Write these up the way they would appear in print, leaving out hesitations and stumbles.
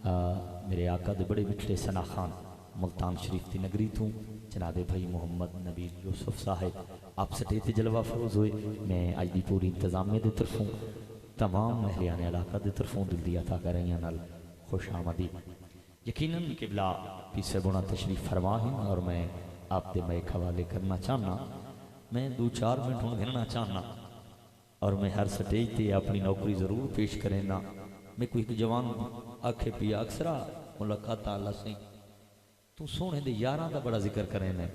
میرے آقا دے بڑے مٹھڑے ثنا خان ملتان شریف کی نگری تو جناب بھائی محمد نبی یوسف صاحب آپ سٹے تے جلوہ فروز ہوئے. میں آج دی پوری انتظامیہ دے طرفوں تمام مہریان علاقہ دے طرفوں دل دی عطا کرائیاں نال خوش آمدید. یقیناً قبلہ پیسے بنا تشریف فرما ہیں اور میں آپ دے میں ایک حوالے کرنا چاہنا. میں 2-4 منٹ ہوں گھرنا چاہنا اور میں ہر سٹیج تے اپنی نوکری ضرور پیش کریں نا. میں کوئی ایک جوان آکھے پیا اکثرہ ملاقات اللہ سے تو سونے دے یاراں دا بڑا ذکر کریں نے.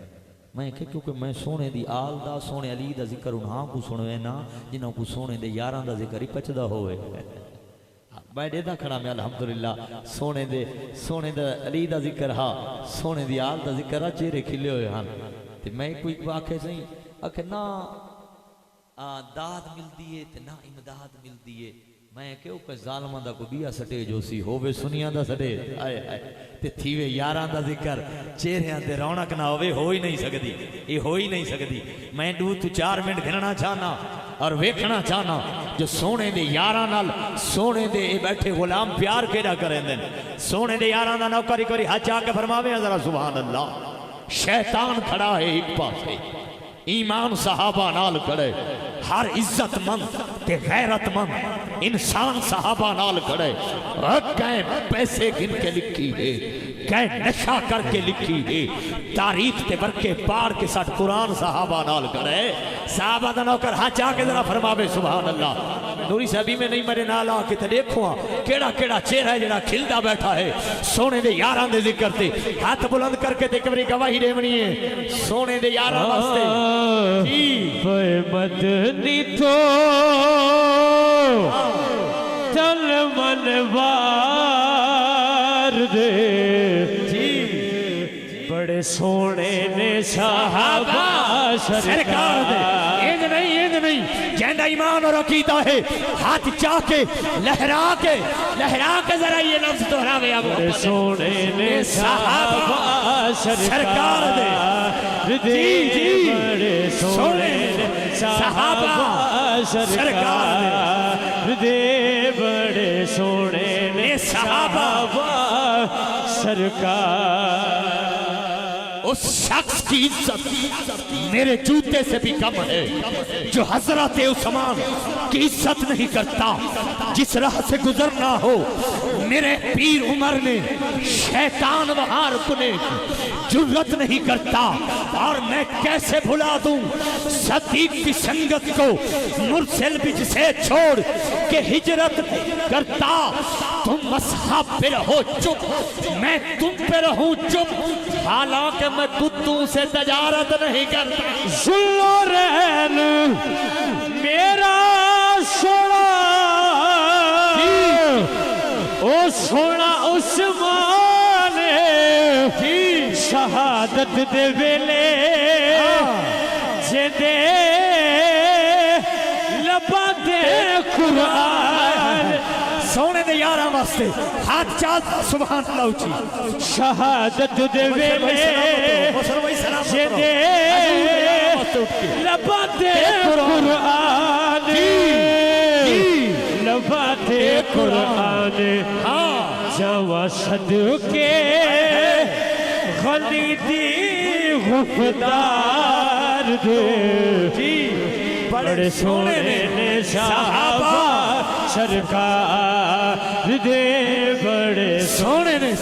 میں کہ کیونکہ میں سونے دی آل دا سونے علی دا ذکر انہاں کو سنوے نا جنہوں کو سونے دے یاراں دا ذکر ہی پچدا ہوئے. میں دیدہ کھڑا میں الحمدللہ سونے دے علی دا ذکر ہاں سونے دی آل دا ذکر ہاں چہرے کھلے ہوئے ہاں. تے میں کوئی آکھے سہیں آکھے نا داد مل دیئے تے نا امداد مل دیئے. میں کہو کہ ظالمہ دا کو بیا سٹے جو سی ہووے سنیاں دا سٹے آئے آئے تے تھیوے یاراں دا ذکر چہریاں تے رونق نہ ہوئے ہو ہی نہیں سکدی. یہ ہو ہی نہیں سکدی. میں 2-4 منٹ گھننا چاہنا اور ویکھنا چاہنا جو سونے دے یاراں نال سونے دے بیٹھے غلام پیار کیڑا کریں دیں. سونے دے یاراں دا نوکری کوئی حج آ کے فرماوے ذرا سبحان اللہ. شیطان کھڑا ہے ایک پاسے ایمان صحابہ نال کھڑے ہر عزت مند تے غیرت مند انسان صحابہ نال کھڑے. کہیں پیسے گن کے لکھی ہے کہیں نشہ کر کے لکھی ہے تاریخ تے برکے پار کے ساتھ قرآن صحابہ نال کھڑے. صحابہ دا نوکر ہاتھ آ کے ذرا فرماوے سبحان اللہ. نوری صاحبی میں نہیں میرے نال آ کے تے دیکھو کیڑا کیڑا چہرہ ہے جڑا کھلدا بیٹھا ہے سونے دے یاراں دے ذکر تے ہاتھ بلند کر کے تے کبھی گواہی دیونی ہے سونے دے یاراں واسطے. جی مدنی تو چل من وار دے بڑے سونے نے صحابہ سرکار دے. یہ نہیں جہندہ ایمان اور عقیدہ ہے ہاتھ چاہ کے لہرا کے ذرا یہ لفظ دہراوے اب بڑے سونے نے صحابہ سرکار دے. جی بڑے سونے نے صحابہ سرکار دے بڑے سونے نے صحابہ سرکار. اس شخص کی عزت میرے جوتے سے بھی کم ہے جو حضرت عثمان کی عزت نہیں کرتا. جس راہ سے گزرنا ہو میرے پیر عمر نے شیطان وہاں رکنے جرت نہیں کرتا. اور میں کیسے بھلا دوں صدیق کی سنگت کو مرسل بج سے چھوڑ کے ہجرت کرتا. تم مصحف پہ رہو چپ میں تم پہ رہوں چپ حالانکہ میں کتوں سے تجارت نہیں کرتا. ذوالرین میرا سونا او سونا عثمان شہادت دے ویلے جدے لبا دے قرآن سونے دے یاراں واسطے ہاتھ چال سبحان اللہ اچھی. شہادت دے ویلے جدے لبا دے قرآن لبا دے قرآن جوا صدقے غلی دی غفدار دے. بڑے سونے نے صحابہ سرکار دے بڑے سونے نے.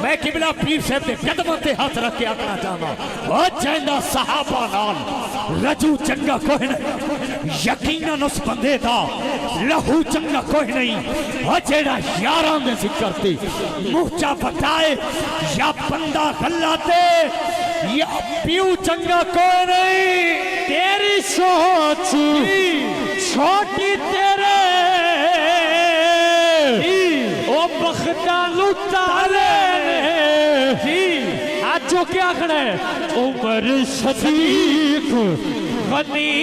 میں قبلہ پیر صاحب دے قدموں تے ہاتھ رکھ کے آکھنا چاہنا وہ جائندہ صحابہ نال رجو چنگا کوئی نہیں یقیناً اس بندے دا لہو چنگا کوئی نہیں. وہ جیڑا یاراں دے ذکر تے مہچا بتائے یا بندہ غلاتے یا پیو چنگا کوئی نہیں. تیری سوچ چھوٹی تیرے او بختہ لٹالے آجو کیا کھڑے عمر صدیق غنی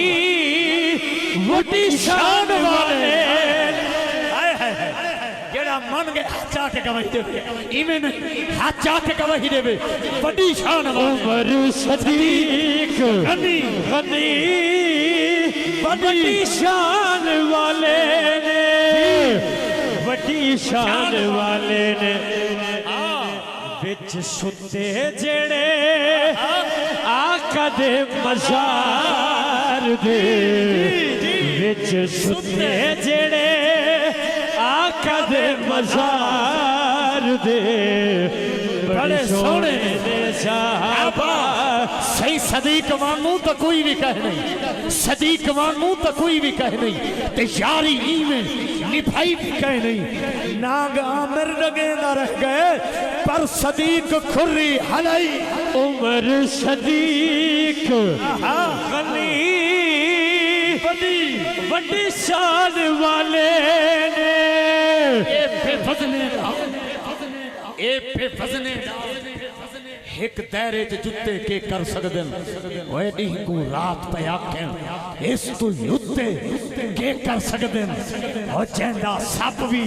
وڈی شان والے جیڑا من گئے ہاتھ چاہ کے گواہی دے ایمیں نہیں ہاتھ چاہ کے گواہی دے وڈی شان عمر صدیق غنی وڈی شان والے نے وڈی شان والے نے وچ ستے جڑے آقا دے مزار دے وچ ستے جڑے آقا دے مزار دے بڑے سونے دے صحابہ صحیح صدیق وانگوں تو کوئی بھی کہہ نہیں، صدیق وانگوں تو کوئی بھی کہہ نہیں، تے یاری ایمیں نبھائی بھی کہہ نہیں، ناگ عامر لگے نہ رہ گئے پر صدیق کھری حلائی عمر صدیق غنی وڈی شان والے نے اے پہ فضنے ایک دائرے جتے کے کر سکدن اوے نہیں کو رات پہ آکھیں اس تو یتے کے کر سکدن او چہندہ سب بھی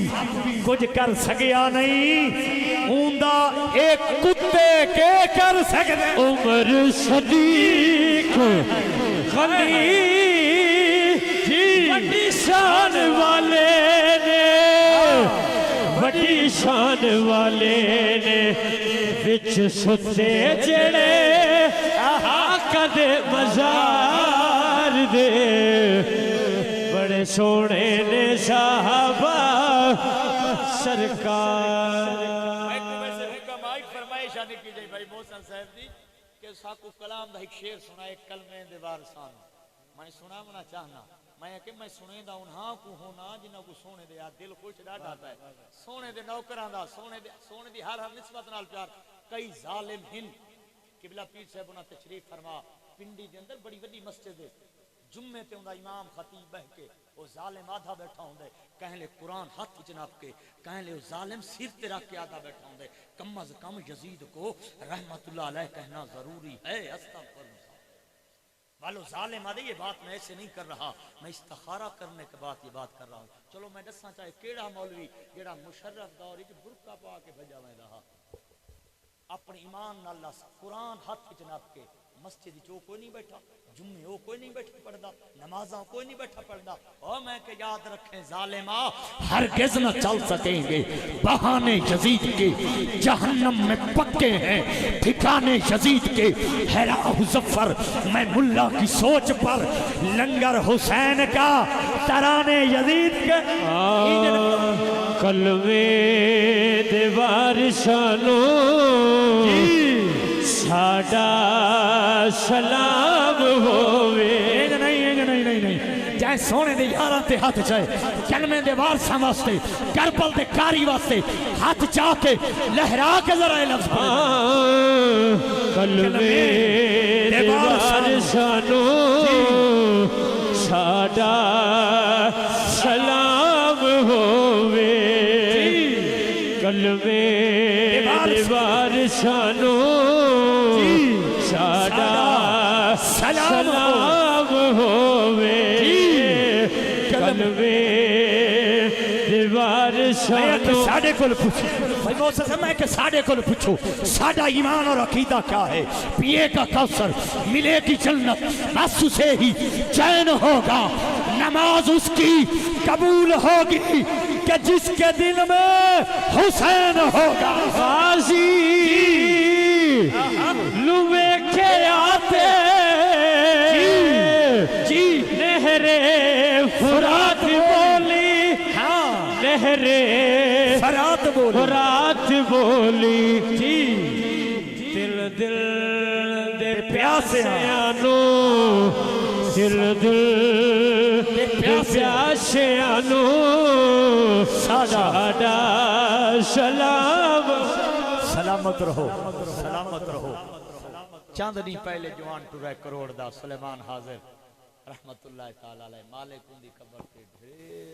کچھ کر سکیا نہیں اوندہ ایک کتے کے کر سکدن عمر صدیق غنی وڈی شان والے نے وڈی شان والے نے وچ ستے جڑے آقا دے مزار دے بڑے سونے نے صحابہ سرکار فرمائش آنے کی جائے بھائی محسن صاحب جی کہ ساکو کلام دا ایک شیر سنا ایک کلمے دے وارثان میں سنا منا چاہنا میں کہ میں سنے دا انہاں کو ہونا جنہاں کو سونے دے دل خوش ڈا ڈاتا ہے سونے دے نوکران دا سونے دی ہر نسبت نال پیار کئی ظالم ہن قبلہ پیر صاحب انہاں تشریف فرما پنڈی دے اندر بڑی بڑی مسجد ہے جمعے تے اوندا امام خطیب بہ کے او ظالم آدھا بیٹھا ہوندے کہیں لے قرآن ہاتھ جناب کے کہیں لے ظالم سر تے رکھ کے آدھا بیٹھا ہوندے کم از کم یزید کو رحمت اللہ علیہ کہنا ضروری ہے استغفر والو ظالم آدھے یہ بات میں ایسے نہیں کر رہا میں استخارہ کرنے کے بعد یہ بات کر رہا ہوں چلو میں دسنا چاہے کیڑا مولوی جیڑا مشرف دور کی برکہ پا کے بھجا میں رہا اپنے ایمان اللہ قرآن ہاتھ جناب کے مسجد چو کوئی نہیں بیٹھا جمعے ہو کوئی نہیں بیٹھا پڑھدا نمازاں کوئی نہیں بیٹھا پڑھدا او میں کہ یاد رکھیں ظالمہ ہرگز نہ چل سکیں گے بہانے یزید کے جہنم میں پکے ہیں ٹھکانے یزید کے حیرا مظفر میں ملا کی سوچ پر لنگر حسین کا ترانے یزید کے کلوے دیوار شانو ساڈا سلام ہووے نہیں چاہے سونے دے یاراں تے ہاتھ چاہے کلمے دے وارثاں واسطے کربل دے کاری واسطے ہاتھ چاہ کے لہرا کے ذرا لفظ کلمے دے وارثانو ساڈا سلام ہووے کلمے دے وارثانو ساڈا سلام ہووے کلمے دیوار سانو ساڑھے کل پوچھو بھائی موسیٰ سے میں کہ ساڑھے کل پوچھو ساڑھا ایمان اور عقیدہ کیا ہے پیے کا کوثر ملے کی جنت بس اسے ہی چین ہوگا نماز اس کی قبول ہوگی کہ جس کے دل میں حسین ہوگا غازی لوے کے آتے نہر فرات بولی نہر فرات بولی دل دل دے پیاسے آنو دل دل دے پیاسے آنو ساڈا سلام سلامت رہو سلامت رہو چاندنی پہلے جوان ٹورے کروڑ دا سلیمان حاضر رحمت اللہ تعالی علیہ مالک ان دی قبر پہ ڈھیر